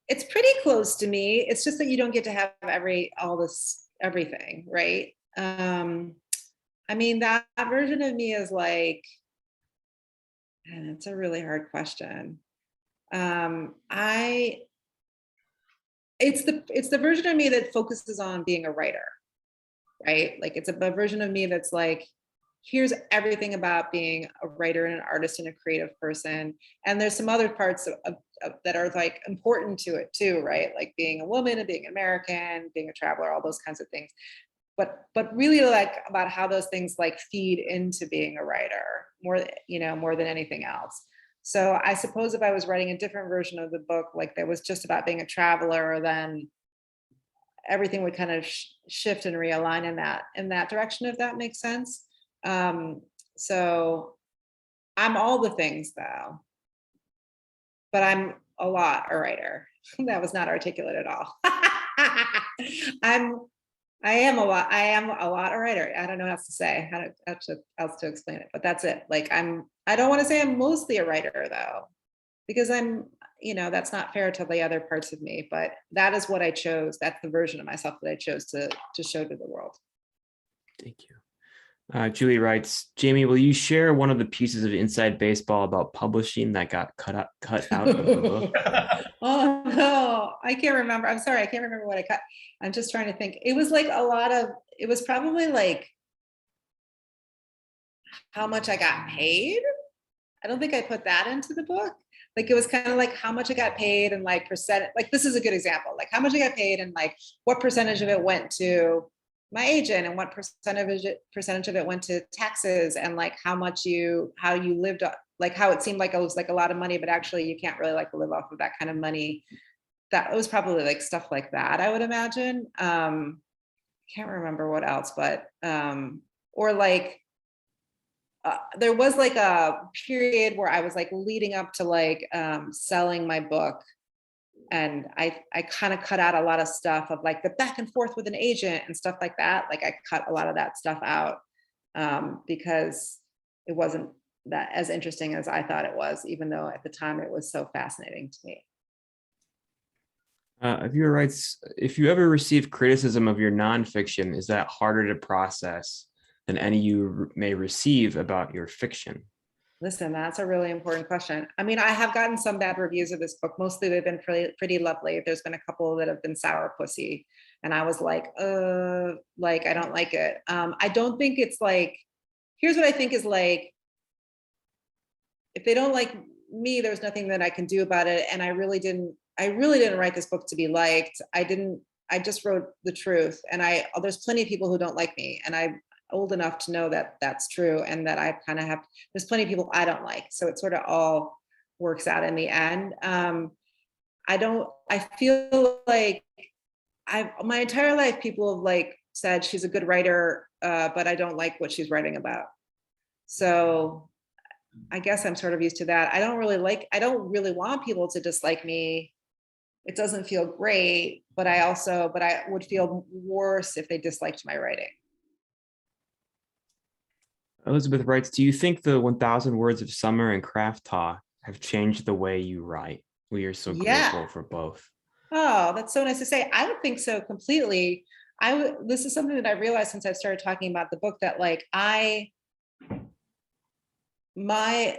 It's pretty close to me. It's just that you don't get to have everything, right? I mean, that version of me is like, and it's a really hard question. It's the version of me that focuses on being a writer, right? Like it's a version of me that's like, here's everything about being a writer and an artist and a creative person. And there's some other parts that are like important to it too, right? Like being a woman and being American, being a traveler, all those kinds of things. But really like about how those things like feed into being a writer more than anything else. So I suppose if I was writing a different version of the book, like that was just about being a traveler, then everything would kind of shift and realign in that direction, if that makes sense. So I'm all the things though, but I'm a lot a writer. That was not articulate at all. I am a lot a writer. I don't know how else to say, how else to explain it, but that's it. Like I don't want to say I'm mostly a writer though, because that's not fair to the other parts of me, but that is what I chose. That's the version of myself that I chose to show to the world. Thank you. Julie writes, Jami, will you share one of the pieces of inside baseball about publishing that got cut out of the book? Oh no, I can't remember. I'm sorry, I can't remember what I cut. I'm just trying to think. It was like it was probably like how much I got paid. I don't think I put that into the book. Like it was kind of like how much I got paid and like percent. Like this is a good example. Like how much I got paid and like what percentage of it went to my agent and what percentage of it went to taxes and like how you lived, like how it seemed like it was like a lot of money, but actually you can't really like live off of that kind of money. That was probably like stuff like that, I would imagine. Can't remember what else, but or like there was like a period where I was like leading up to like selling my book. And I kind of cut out a lot of stuff of like the back and forth with an agent and stuff like that. Like I cut a lot of that stuff out because it wasn't that as interesting as I thought it was, even though at the time it was so fascinating to me. Viewer writes, if you ever receive criticism of your nonfiction, is that harder to process than any you may receive about your fiction? Listen, that's a really important question. I mean, I have gotten some bad reviews of this book. Mostly they've been pretty lovely. There's been a couple that have been sourpussy. And I was like, I don't like it. I don't think it's like, here's what I think is like, if they don't like me, there's nothing that I can do about it. And I really didn't I really didn't write this book to be liked. I just wrote the truth. And there's plenty of people who don't like me. And I'm old enough to know that that's true. And that I kind of there's plenty of people I don't like. So it sort of all works out in the end. I feel like my entire life, people have like said she's a good writer, but I don't like what she's writing about. So I guess I'm sort of used to that. I don't really want people to dislike me. It doesn't feel great, but I would feel worse if they disliked my writing. Elizabeth writes, do you think the 1,000 words of Summer and Craft Talk have changed the way you write? We are so grateful for both. Oh, that's so nice to say. I would think so completely. This is something that I realized since I started talking about the book, that like my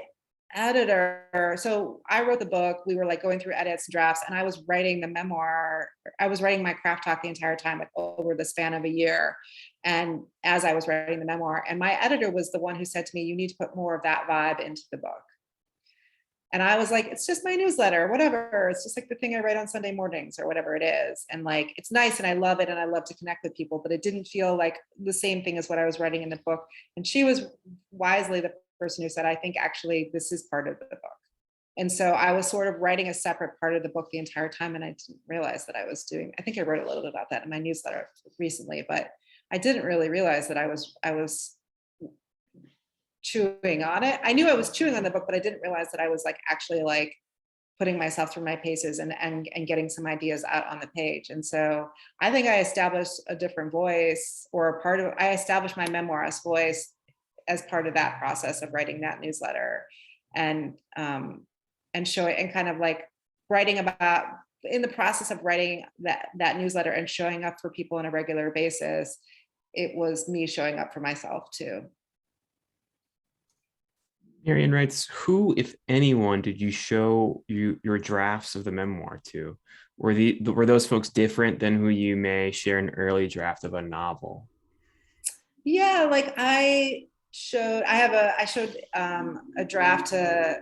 editor, so I wrote the book, we were like going through edits and drafts, and I was writing the memoir. I was writing my craft talk the entire time, like over the span of a year. And as I was writing the memoir, and my editor was the one who said to me, you need to put more of that vibe into the book. And I was like, it's just my newsletter, whatever. It's just like the thing I write on Sunday mornings or whatever it is. And like, it's nice and I love it and I love to connect with people, but it didn't feel like the same thing as what I was writing in the book. And she was wisely the person who said, I think actually this is part of the book. And so I was sort of writing a separate part of the book the entire time. And I didn't realize that I think I wrote a little bit about that in my newsletter recently, but I didn't really realize that I was chewing on it. I knew I was chewing on the book, but I didn't realize that I was like actually like putting myself through my paces and getting some ideas out on the page. And so I think I established a different voice, or I established my memoirist voice as part of that process of writing that newsletter, and showing, and kind of like writing about, in the process of writing that newsletter and showing up for people on a regular basis, it was me showing up for myself too. Marian writes, who, if anyone, did you show your drafts of the memoir to? Were those folks different than who you may share an early draft of a novel? Yeah, like I showed a draft to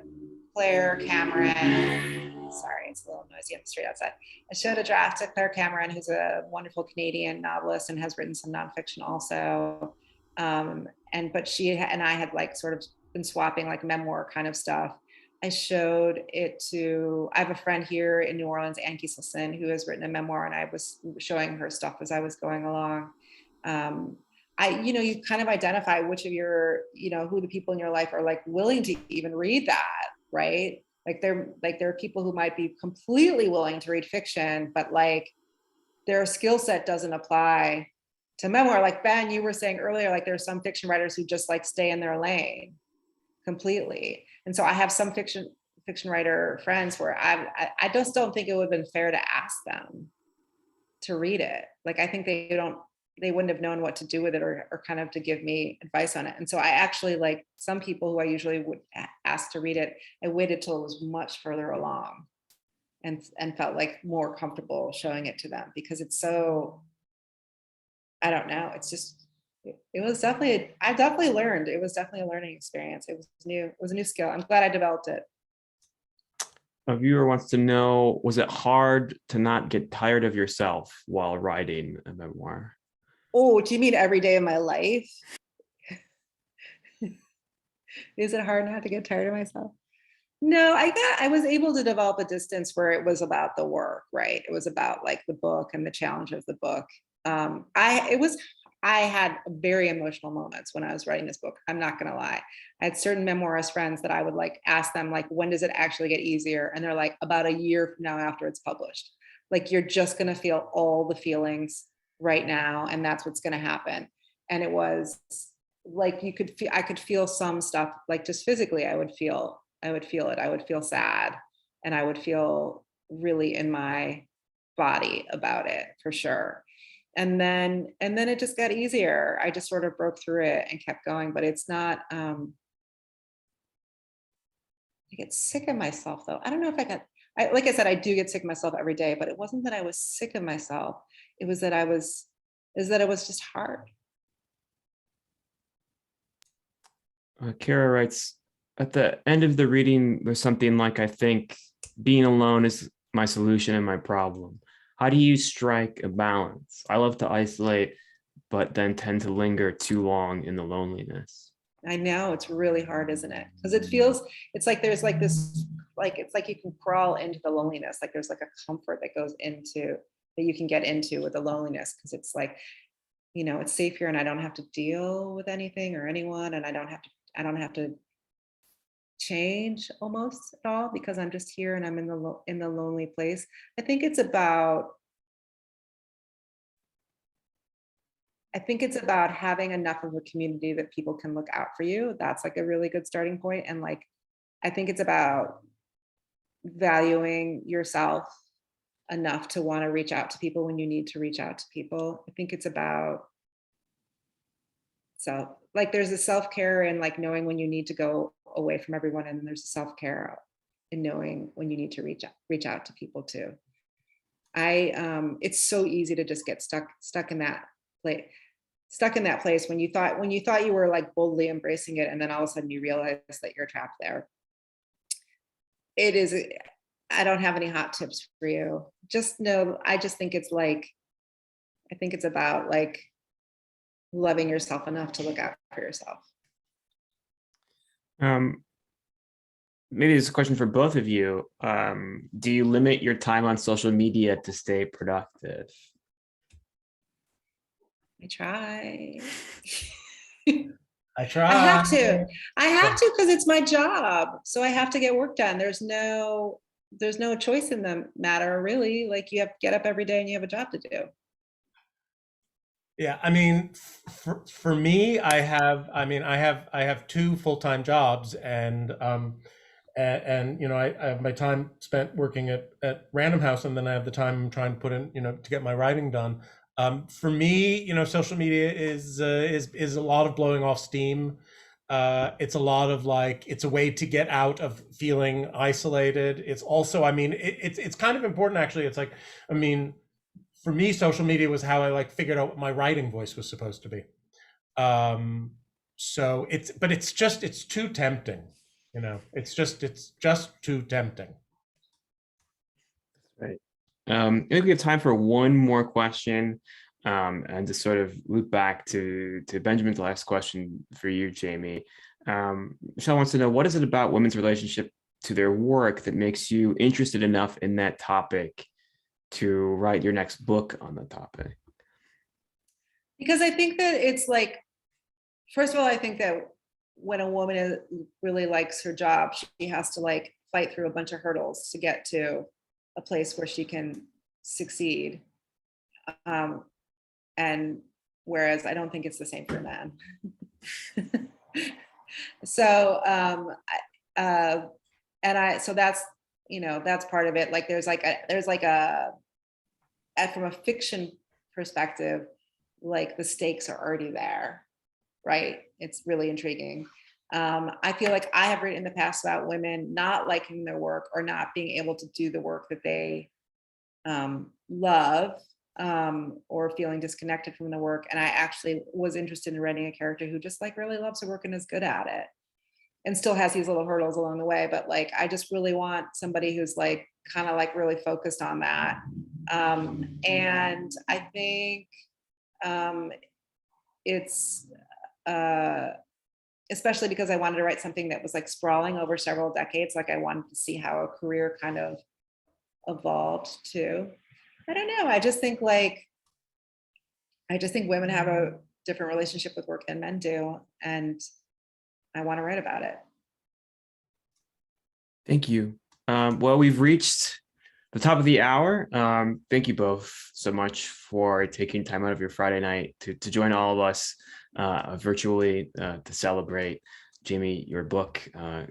Claire Cameron. Sorry, it's a little noisy on the street outside. I showed a draft to Claire Cameron, who's a wonderful Canadian novelist and has written some nonfiction also. But she and I had like sort of been swapping like memoir kind of stuff. I showed it to, I have a friend here in New Orleans, Ann Kieselson, who has written a memoir, and I was showing her stuff as I was going along. You kind of identify which of your, who the people in your life are like willing to even read that, right? Like there are people who might be completely willing to read fiction, but like their skill set doesn't apply to memoir. Like Ben, you were saying earlier, like there are some fiction writers who just like stay in their lane completely. And so I have some fiction writer friends where I just don't think it would have been fair to ask them to read it. Like I think they wouldn't have known what to do with it, or kind of to give me advice on it. And so I actually, like some people who I usually would ask to read it, I waited till it was much further along and felt like more comfortable showing it to them, because it's so, I don't know, it's just, it was definitely, I definitely learned. It was definitely a learning experience. It was new. It was a new skill. I'm glad I developed it. A viewer wants to know, was it hard to not get tired of yourself while writing a memoir? Oh, do you mean every day of my life? Is it hard not to get tired of myself? No, I was able to develop a distance where it was about the work, right? It was about like the book and the challenge of the book. I had very emotional moments when I was writing this book. I'm not gonna lie. I had certain memoirist friends that I would like ask them, like, when does it actually get easier? And they're like, about a year from now after it's published. Like, you're just gonna feel all the feelings right now, and that's what's gonna happen. And it was like I could feel some stuff, like just physically, I would feel it. I would feel sad, and I would feel really in my body about it for sure. And then it just got easier. I just sort of broke through it and kept going. But it's not, I get sick of myself though. I don't know if like I said, I do get sick of myself every day, but it wasn't that I was sick of myself. It was that it was just hard. Kara writes, at the end of the reading, there's something like, I think being alone is my solution and my problem? How do you strike a balance? I love to isolate, but then tend to linger too long in the loneliness. I know it's really hard, isn't it? Because it's like there's like this, like it's like you can crawl into the loneliness. Like there's like a comfort that goes into that you can get into with the loneliness because it's like, it's safe here and I don't have to deal with anything or anyone, and I don't have to change almost at all because I'm just here and I'm in the lonely place. I think it's about having enough of a community that people can look out for you. That's like a really good starting point. And like, I think it's about valuing yourself enough to want to reach out to people when you need to reach out to people. I think it's about like there's a self-care and like knowing when you need to go away from everyone, and then there's a self-care in knowing when you need to reach out to people too. It's so easy to just get stuck in that place when you thought you were like boldly embracing it, and then all of a sudden you realize that you're trapped there. I don't have any hot tips for you. Just know, I think it's about like loving yourself enough to look out for yourself. Maybe this is a question for both of you. Do you limit your time on social media to stay productive? I try. I try. I have to because it's my job. So I have to get work done. There's no choice in the matter, really. Like you have to get up every day and you have a job to do. Yeah, I mean, for me, I have two full-time jobs, and I have my time spent working at Random House, and then I have the time I'm trying to put in, to get my writing done. For me, social media is a lot of blowing off steam. It's a lot of like, it's a way to get out of feeling isolated. It's also, it's kind of important actually. It's like, for me, social media was how I like figured out what my writing voice was supposed to be. So it's too tempting, it's just too tempting. Right. I think we have time for one more question, and to sort of loop back to Benjamin's last question for you, Jami. Michelle wants to know, what is it about women's relationship to their work that makes you interested enough in that topic to write your next book on the topic? Because I think that it's like, first of all, I think that when a woman really likes her job, she has to like fight through a bunch of hurdles to get to a place where she can succeed. And whereas I don't think it's the same for men. So, so that's part of it. Like there's from a fiction perspective, like the stakes are already there, right? It's really intriguing. I feel like I have written in the past about women not liking their work or not being able to do the work that they love, or feeling disconnected from the work. And I actually was interested in writing a character who just like really loves her work and is good at it, and still has these little hurdles along the way. But like, I just really want somebody who's like kind of like really focused on that. And I think it's especially because I wanted to write something that was like sprawling over several decades. Like I wanted to see how a career kind of evolved too. I don't know. I just think women have a different relationship with work than men do, and I want to write about it. Thank you. Well, we've reached the top of the hour. Thank you both so much for taking time out of your Friday night to join all of us virtually to celebrate, Jami, your book.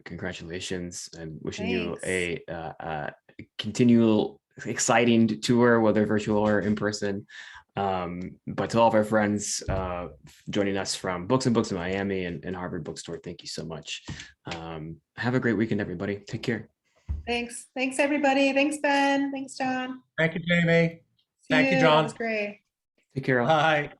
Congratulations, and wishing you a continual exciting tour, whether virtual or in person. But to all of our friends joining us from Books and Books in Miami and Harvard Bookstore, thank you so much. Have a great weekend, everybody. Take care. Thanks everybody. Thanks, Ben. Thanks, John. Thank you, Jami. Thank you, John. That was great. Take care all. Bye.